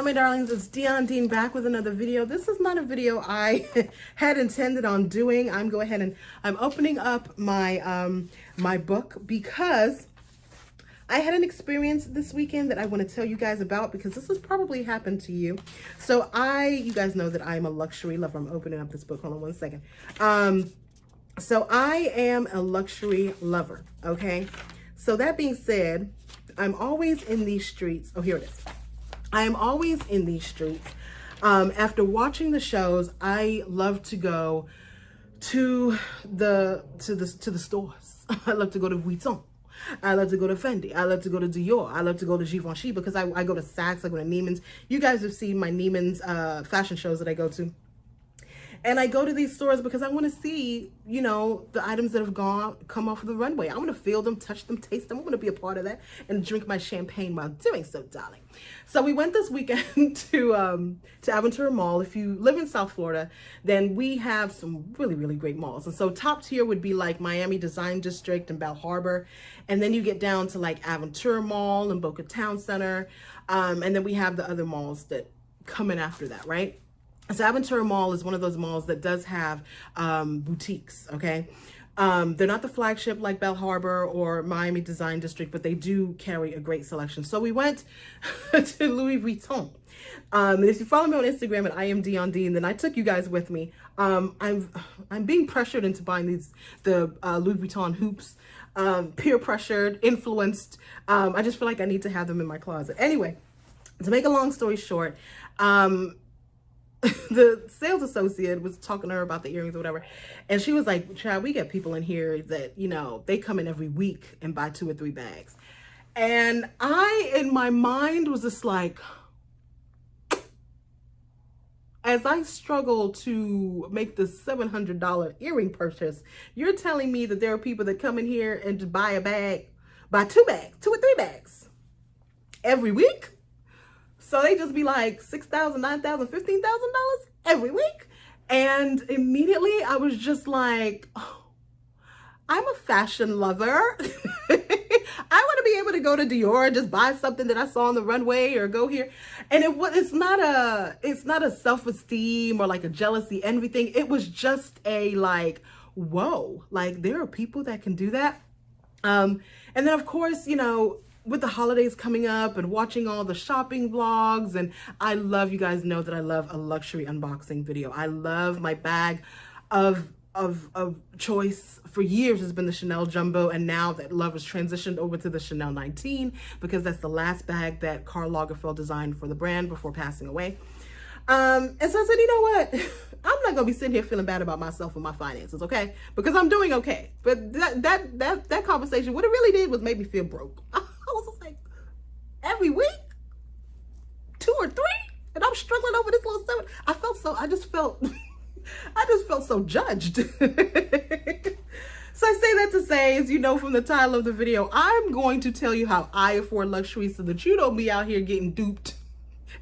my darlings, it's Dean back with another video. This is not a video I had intended on doing. I'm go ahead and I'm opening up my my book because I had an experience this weekend that I want to tell you guys about, because this has probably happened to you. So you guys know that I'm a luxury lover. I'm opening up this book. Hold on one second. So I am a luxury lover, okay? So that being said, I'm always in these streets. Oh, here it is. I am always in these streets. After watching the shows, I love to go to the stores. I love to go to Vuitton. I love to go to Fendi. I love to go to Dior. I love to go to Givenchy because I go to Saks. I go to Neiman's. You guys have seen my Neiman's fashion shows that I go to. And I go to these stores because I want to see, you know, the items that have come off of the runway. I want to feel them, touch them, taste them. I want to be a part of that and drink my champagne while doing so, darling. So we went this weekend to Aventura Mall. If you live in South Florida, then we have some really, really great malls. And so top tier would be like Miami Design District and Bal Harbour. And then you get down to like Aventura Mall and Boca Town Center. And then we have the other malls that come in after that, right? So Aventura Mall is one of those malls that does have boutiques, okay? They're not the flagship like Bal Harbour or Miami Design District, but they do carry a great selection. So we went to Louis Vuitton. And if you follow me on Instagram at I am Dean, then I took you guys with me. I'm being pressured into buying the Louis Vuitton hoops, peer pressured, influenced. I just feel like I need to have them in my closet. Anyway, to make a long story short, the sales associate was talking to her about the earrings or whatever. And she was like, child, we get people in here that, you know, they come in every week and buy 2 or 3 bags. And I, in my mind, was just like, as I struggle to make the $700 earring purchase, you're telling me that there are people that come in here and just buy a bag, buy 2 bags, 2 or 3 bags every week? So they just be like $6,000, $9,000, $15,000 every week. And immediately I was just like, oh, I'm a fashion lover. I want to be able to go to Dior and just buy something that I saw on the runway or go here. And it's not a self-esteem or like a jealousy, envy thing. It was just a like, whoa, like there are people that can do that. And then of course, you know, with the holidays coming up and watching all the shopping vlogs, and I love, you guys know that I love a luxury unboxing video. I love my bag of choice for years has been the Chanel Jumbo, and now that love has transitioned over to the Chanel 19 because that's the last bag that Karl Lagerfeld designed for the brand before passing away. And so I said, you know what? I'm not gonna be sitting here feeling bad about myself and my finances, okay? Because I'm doing okay. But that conversation, what it really did was make me feel broke. I was just like, every week, 2 or 3, and I'm struggling over this little 7. I just felt so judged. So I say that to say, as you know from the title of the video, I'm going to tell you how I afford luxury so that you don't be out here getting duped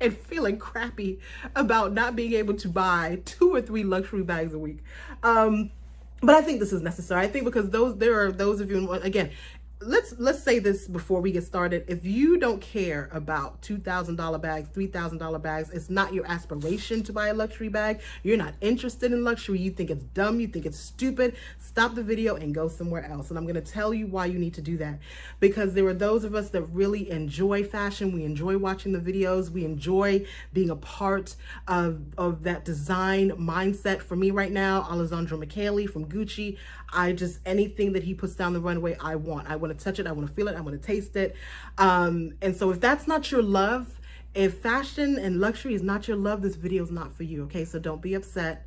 and feeling crappy about not being able to buy 2 or 3 luxury bags a week. But I think this is necessary. I think because there are those of you, again, let's say this before we get started. If you don't care about $2,000 bags, $3,000 bags, it's not your aspiration to buy a luxury bag, you're not interested in luxury, you think it's dumb, you think it's stupid, stop the video and go somewhere else. And I'm going to tell you why you need to do that. Because there are those of us that really enjoy fashion, we enjoy watching the videos, we enjoy being a part of that design mindset. For me right now, Alessandro Michele from Gucci, anything that he puts down the runway, I want to touch it, I want to feel it, I want to taste it. And so if that's not your love, if fashion and luxury is not your love, this video is not for you, okay? So don't be upset.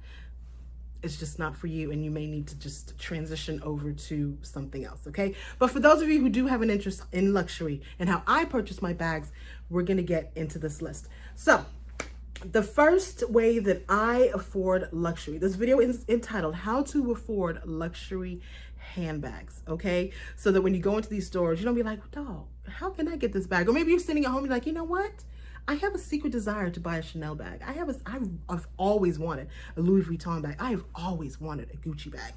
It's just not for you, and you may need to just transition over to something else, okay? But for those of you who do have an interest in luxury and how I purchase my bags, we're going to get into this list. So the first way that I afford luxury, this video is entitled How to Afford Luxury Handbags, okay? So that when you go into these stores, you don't be like, dog, how can I get this bag? Or maybe you're sitting at home and you're like, you know what? I have a secret desire to buy a Chanel bag. I've always wanted a Louis Vuitton bag. I have always wanted a Gucci bag.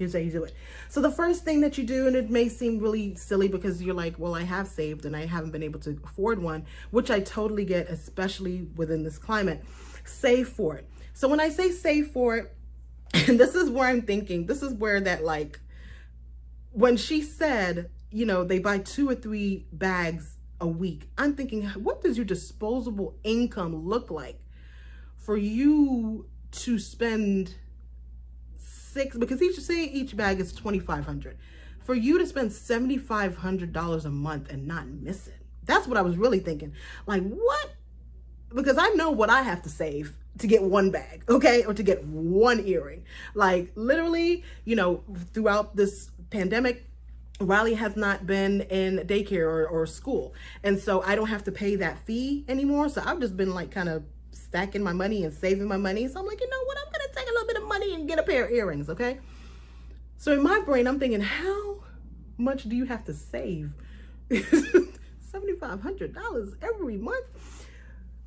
Here's how you do it. So the first thing that you do, and it may seem really silly because you're like, well, I have saved and I haven't been able to afford one, which I totally get, especially within this climate. Save for it. So when I say save for it, and this is where I'm thinking, this is where that, like, when she said, you know, they buy 2 or 3 bags a week, I'm thinking, what does your disposable income look like for you to spend because each bag is $2,500, for you to spend $7,500 a month and not miss it? That's what I was really thinking. Like, what? Because I know what I have to save to get one bag, okay, or to get one earring. Like, literally, you know, throughout this pandemic, Riley has not been in daycare or school, and so I don't have to pay that fee anymore. So I've just been like kind of stacking my money and saving my money. So I'm like, you know what, I'm gonna take a little bit of money and get a pair of earrings, okay? So in my brain, I'm thinking, how much do you have to save? $7,500 every month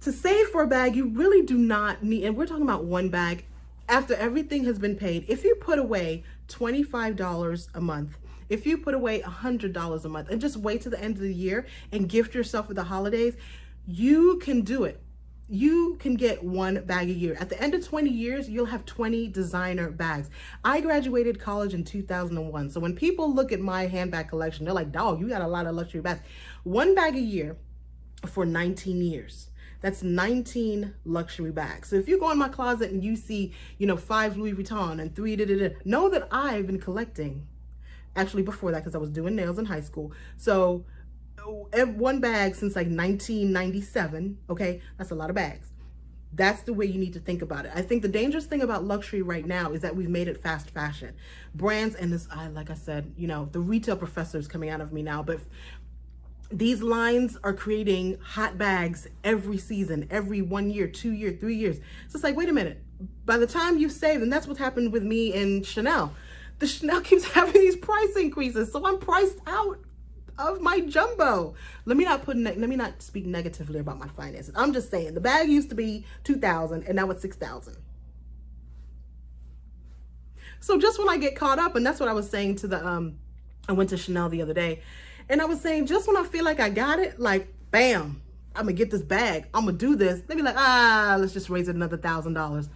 to save for a bag. You really do not need, and we're talking about one bag after everything has been paid. If you put away $25 a month, if you put away $100 a month and just wait to the end of the year and gift yourself for the holidays, you can do it. You can get one bag a year. At the end of 20 years, you'll have 20 designer bags. I graduated college in 2001. So when people look at my handbag collection, they're like, dog, you got a lot of luxury bags. One bag a year for 19 years. That's 19 luxury bags. So if you go in my closet and you see, you know, 5 Louis Vuitton and 3 know that I've been collecting, actually before that, because I was doing nails in high school. So one bag since like 1997, okay? That's a lot of bags. That's the way you need to think about it. I think the dangerous thing about luxury right now is that we've made it fast fashion. Brands, and this, like I said, you know, the retail professor is coming out of me now, but these lines are creating hot bags every season, every 1 year, 2 year, 3 years. So it's like, wait a minute. By the time you save, and that's what happened with me in Chanel. The Chanel keeps having these price increases, so I'm priced out of my jumbo. Let me not speak negatively about my finances. I'm just saying the bag used to be $2,000 and now it's $6,000. So just when I get caught up, and that's what I was saying to the I went to Chanel the other day, and I was saying, just when I feel like I got it, like bam, I'm gonna get this bag, I'm gonna do this. They be like, let's just raise it another $1,000.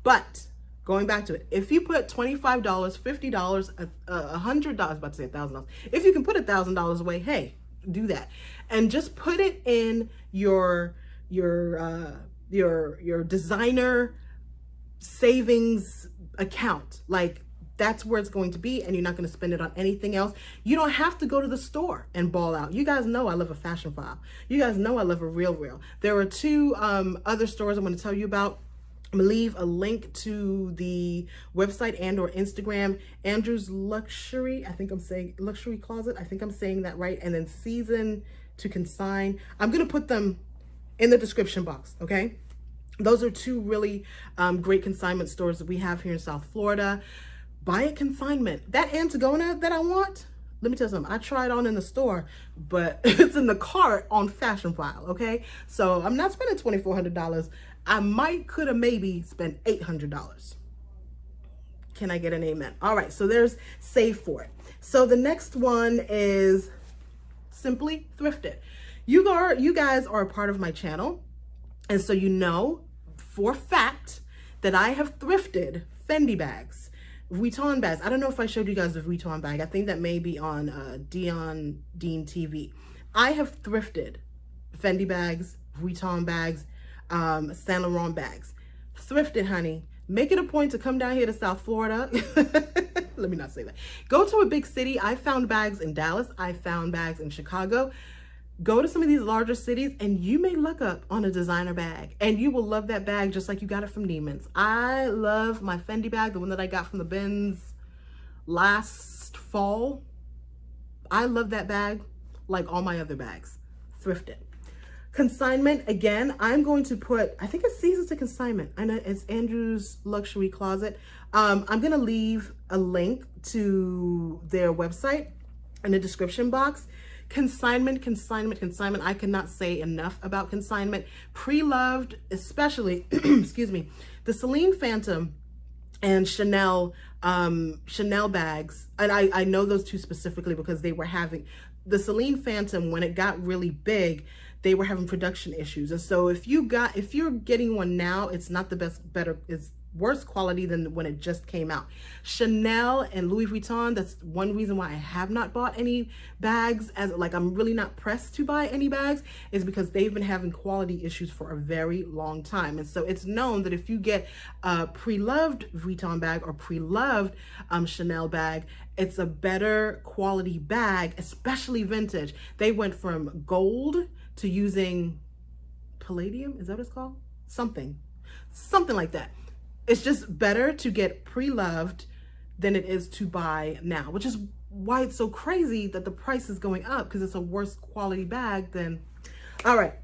But going back to it, if you put $25, $50, $100, about to say $1,000. If you can put $1,000 away, hey, do that, and just put it in your designer savings account. Like, that's where it's going to be, and you're not going to spend it on anything else. You don't have to go to the store and ball out. You guys know I love a fashion file. You guys know I love a Real. There are 2 other stores I'm going to tell you about. I'm gonna leave a link to the website and or Instagram, Andrew's Luxury, I think I'm saying Luxury Closet, I think I'm saying that right, and then Season to Consign. I'm gonna put them in the description box, okay? Those are 2 really great consignment stores that we have here in South Florida. Buy a consignment. That Antigona that I want, let me tell you something, I tried on in the store, but it's in the cart on Fashion File, okay? So I'm not spending $2,400. I could have maybe spent $800. Can I get an amen? All right, so there's save for it. So the next one is simply thrift it. You guys are a part of my channel, and so you know for a fact that I have thrifted Fendi bags, Vuitton bags. I don't know if I showed you guys the Vuitton bag. I think that may be on Dean TV. I have thrifted Fendi bags, Vuitton bags, Saint Laurent bags. Thrift it, honey. Make it a point to come down here to South Florida. Let me not say that. Go to a big city. I found bags in Dallas. I found bags in Chicago. Go to some of these larger cities and you may look up on a designer bag and you will love that bag just like you got it from Neiman's. I love my Fendi bag, the one that I got from the Benz last fall. I love that bag like all my other bags. Thrift it. Consignment, again, I'm going to put, I think it's Seasons to Consignment. I know it's Andrew's Luxury Closet. I'm going to leave a link to their website in the description box. Consignment. I cannot say enough about Consignment. Pre-loved, especially, excuse me, the Celine Phantom and Chanel bags. And I know those two specifically because they were having the Celine Phantom, when it got really big, they were having production issues. And so if you're getting one now, it's not the it's worse quality than when it just came out. Chanel and Louis Vuitton, that's one reason why I have not bought any bags, as like I'm really not pressed to buy any bags, is because they've been having quality issues for a very long time. And so it's known that if you get a pre-loved Vuitton bag or pre-loved Chanel bag, it's a better quality bag, especially vintage. They went from gold to using palladium, is that what it's called? Something like that. It's just better to get pre-loved than it is to buy now, which is why it's so crazy that the price is going up, because it's a worse quality bag than. All right,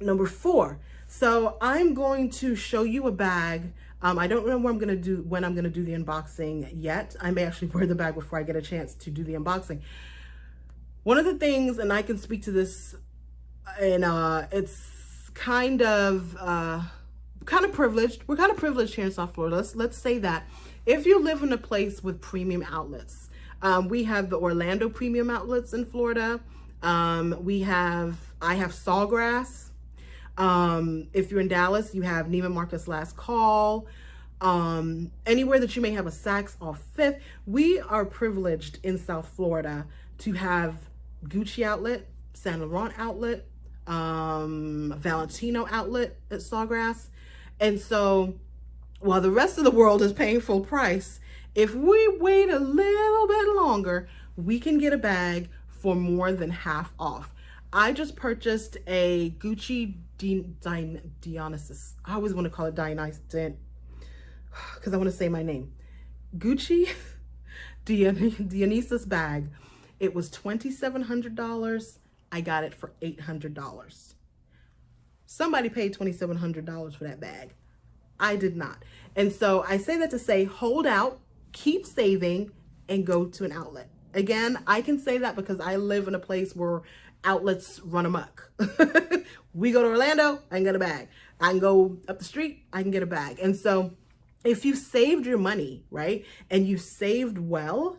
number 4. So I'm going to show you a bag. I don't know when I'm going to do the unboxing yet. I may actually wear the bag before I get a chance to do the unboxing. One of the things, and I can speak to this, and it's kind of privileged. We're kind of privileged here in South Florida. Let's say that. If you live in a place with premium outlets, we have the Orlando premium outlets in Florida. I have Sawgrass. If you're in Dallas, you have Neiman Marcus Last Call. Anywhere that you may have a Saks off Fifth. We are privileged in South Florida to have Gucci outlet, Saint Laurent outlet, Valentino outlet at Sawgrass. And so while the rest of the world is paying full price, if we wait a little bit longer, we can get a bag for more than half off. I just purchased a Gucci Dionysus. I always want to call it Dionysus because I want to say my name. Gucci Dionysus bag. It was $2,700. I got it for $800. Somebody paid $2,700 for that bag. I did not. And so I say that to say, hold out, keep saving, and go to an outlet. Again, I can say that because I live in a place where outlets run amok. We go to Orlando, I can get a bag. I can go up the street, I can get a bag. And so if you saved your money, right, and you saved well,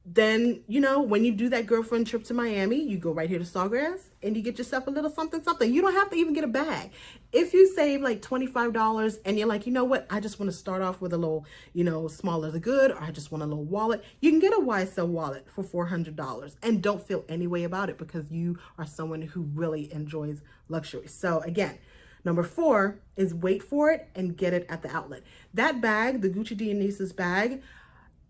then, you know, when you do that girlfriend trip to Miami, you go right here to Sawgrass and you get yourself a little something. You don't have to even get a bag. If you save like $25 and you're like, you know what, I just want to start off with a little, you know, smaller the good, or I just want a little wallet, you can get a YSL wallet for $400 and don't feel any way about it because you are someone who really enjoys luxury. So again, number 4 is wait for it and get it at the outlet. That bag, the Gucci Dionysus bag,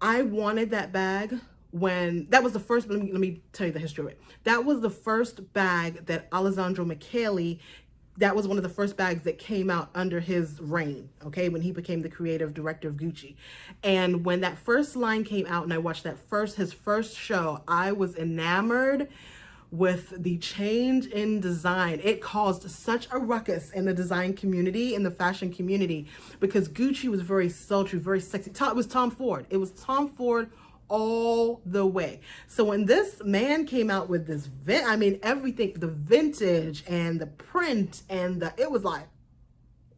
I wanted that bag when that was the first. Let me tell you the history of it. That was the first bag that Alessandro Michele, that was one of the first bags that came out under his reign, okay, when he became the creative director of Gucci. And when that first line came out and I watched his first show, I was enamored with the change in design. It caused such a ruckus in the design community, in the fashion community, because Gucci was very sultry, very sexy. It was Tom Ford. It was Tom Ford all the way. So when this man came out with this, everything, the vintage and the print and it was like,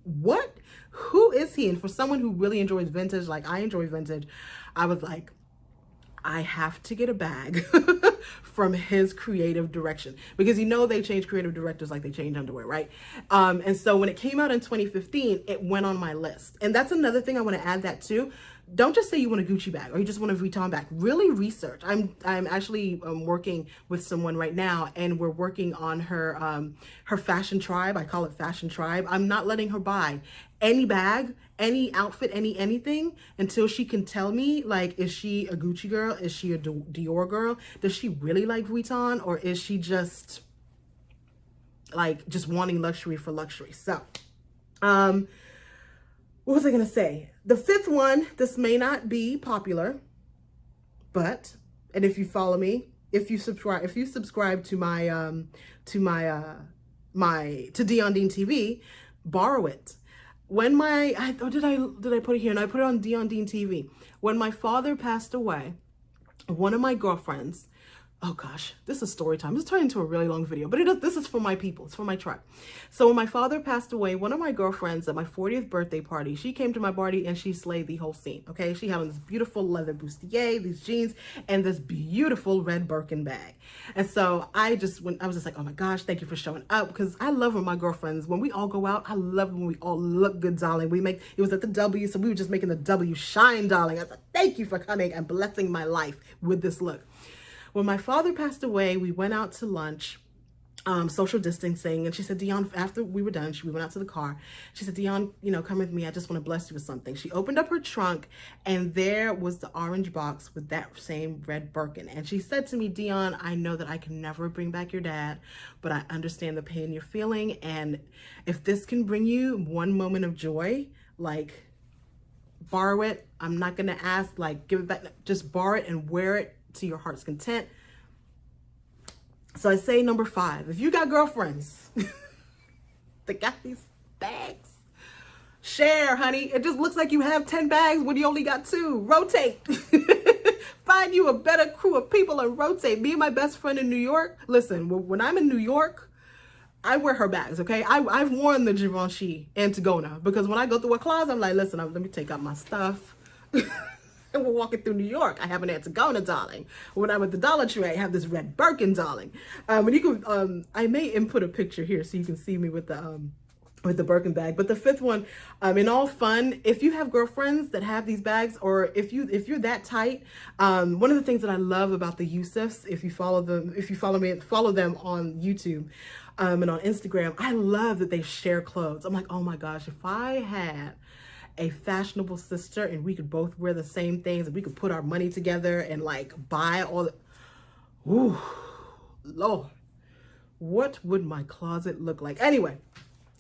what? Who is he? And for someone who really enjoys vintage, like I enjoy vintage, I was like, I have to get a bag from his creative direction, because you know they change creative directors like they change underwear, right? And so when it came out in 2015, it went on my list. And that's another thing I want to add that too. Don't just say you want a Gucci bag or you just want a Vuitton bag. Really research. I'm actually working with someone right now, and we're working on her fashion tribe. I call it fashion tribe. I'm not letting her buy any bag, any outfit, anything until she can tell me, like, is she a Gucci girl? Is she a Dior girl? Does she really like Vuitton, or is she just like just wanting luxury for luxury? So, what was I gonna say? The 5th one, this may not be popular, but, and if you follow me, if you subscribe to my to Dion Dean TV, borrow it. When did I put it here? And I put it on Dion Dean TV. When my father passed away, one of my girlfriends Oh gosh, this is story time. This turned into a really long video, but this is for my people. It's for my tribe. So when my father passed away, one of my girlfriends at my 40th birthday party, she came to my party and she slayed the whole scene. Okay, she had this beautiful leather bustier, these jeans, and this beautiful red Birkin bag. And so I was just like, oh my gosh, thank you for showing up, because I love when my girlfriends, when we all go out, I love when we all look good, darling. It was at the W, so we were just making the W shine, darling. I said, thank you for coming and blessing my life with this look. When my father passed away, we went out to lunch, social distancing. And she said, Dion, after we were done, we went out to the car. She said, Dion, come with me. I just want to bless you with something. She opened up her trunk and there was the orange box with that same red Birkin. And she said to me, Dion, I know that I can never bring back your dad, but I understand the pain you're feeling. And if this can bring you one moment of joy, like borrow it. I'm not going to ask, like give it back. Just borrow it and wear it to your heart's content. So I say number 5, if you got girlfriends that got these bags, share, honey. It just looks like you have 10 bags when you only got 2. Rotate. Find you a better crew of people and rotate. Me and my best friend in New York, listen, when I'm in New York, I wear her bags, okay? I've worn the Givenchy and Tagona, because when I go through a closet, I'm like, listen, let me take out my stuff. And we're walking through New York. I have an Tagona, darling. When I'm at the Dollar Tree, I have this red Birkin, darling. And you can, I may input a picture here so you can see me with the Birkin bag. But the 5th one, in all fun, if you have girlfriends that have these bags, or if you're that tight, one of the things that I love about the Yusufs, if you follow them on YouTube and on Instagram, I love that they share clothes. I'm like, oh my gosh, if I had a fashionable sister and we could both wear the same things and we could put our money together and like buy all the, ooh, Lord, what would my closet look like? Anyway,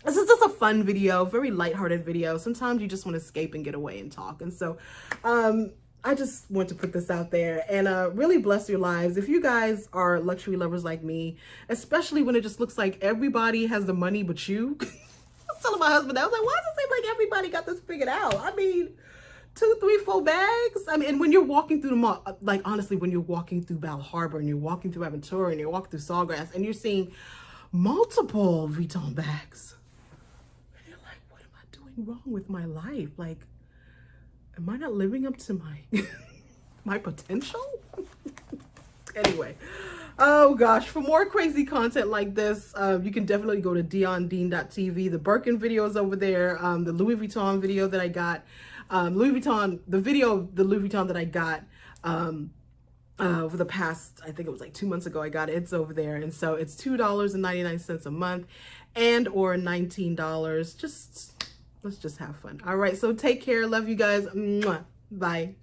this is just a fun video, very lighthearted video. Sometimes you just want to escape and get away and talk. And so I just want to put this out there and really bless your lives. If you guys are luxury lovers like me, especially when it just looks like everybody has the money but you. I was telling my husband, I was like, why does it seem like everybody got this figured out? I mean, 2, 3, 4 bags. I mean, and when you're walking through the mall, like honestly, when you're walking through Bal Harbor and you're walking through Aventura and you're walking through Sawgrass and you're seeing multiple Vuitton bags, and you're like, what am I doing wrong with my life? Like, am I not living up to my my potential? Anyway, oh gosh, for more crazy content like this, you can definitely go to diondean.tv. The Birkin video is over there. The Louis Vuitton video that I got, the Louis Vuitton that I got over the past, I think it was like 2 months ago, I got it. It's over there. And so it's $2.99 a month and or $19. Let's just have fun. All right, so take care. Love you guys. Mwah. Bye.